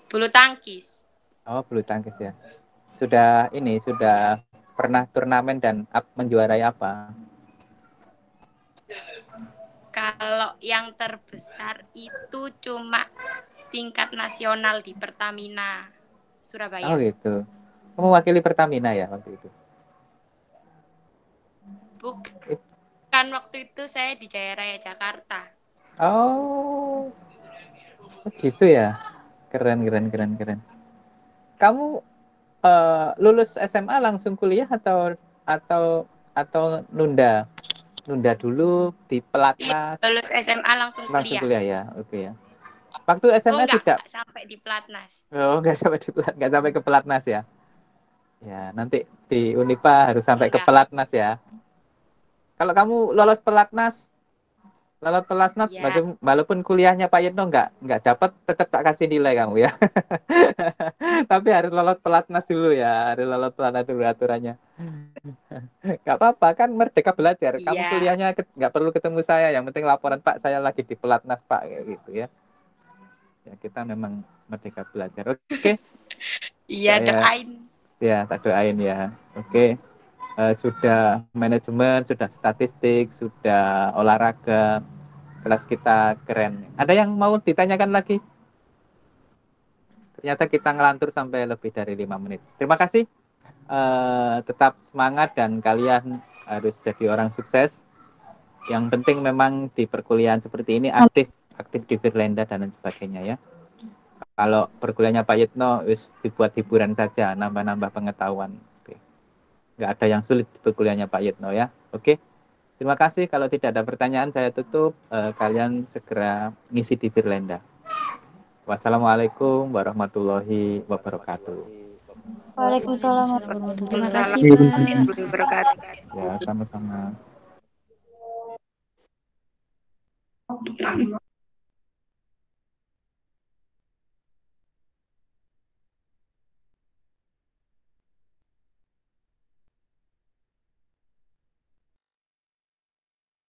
Bulu tangkis. Oh, bulu tangkis ya. Sudah pernah turnamen dan menjuarai apa? Kalau yang terbesar itu cuma tingkat nasional di Pertamina Surabaya. Oh gitu. Kamu mewakili Pertamina ya waktu itu? Bukan, waktu itu saya di Jaya Raya Jakarta. Oh, gitu ya. Keren. Kamu lulus SMA langsung kuliah atau nunda dulu di pelatnas? Lulus SMA langsung kuliah ya, oke ya. Waktu SMA tidak sampai di pelatnas. Oh, nggak sampai ke pelatnas ya. Ya, nanti di Unipa harus sampai ke pelatnas ya. Kalau kamu lolos pelatnas, Ya. walaupun kuliahnya Pak Yitno nggak dapat, tetap tak kasih nilai kamu ya. Tapi harus lolos pelatnas dulu ya, harus lolos pelatnas dulu aturannya. Nggak apa-apa kan, merdeka belajar. Kamu kuliahnya nggak perlu ketemu saya, yang penting laporan Pak saya lagi di pelatnas Pak, kayak gitu ya. Ya kita memang merdeka belajar. Oke. Iya, doain. Ya, tak doain ya. Oke. Sudah manajemen, sudah statistik, sudah olahraga. Kelas kita keren. Ada yang mau ditanyakan lagi? Ternyata kita ngelantur sampai lebih dari 5 menit. Terima kasih. Tetap semangat dan kalian harus jadi orang sukses. Yang penting memang di perkuliahan seperti ini aktif di Firlenda dan lain sebagainya ya. Kalau perkuliahannya Pak Yitno dibuat hiburan saja, nambah-nambah pengetahuan. Oke. Nggak ada yang sulit di perkuliahannya Pak Yitno ya. Oke. Terima kasih. Kalau tidak ada pertanyaan saya tutup. Kalian segera ngisi di Firlenda. Wassalamualaikum warahmatullahi wabarakatuh. Waalaikumsalam Terima kasih, warahmatullahi Pak. wabarakatuh. Ya, sama-sama.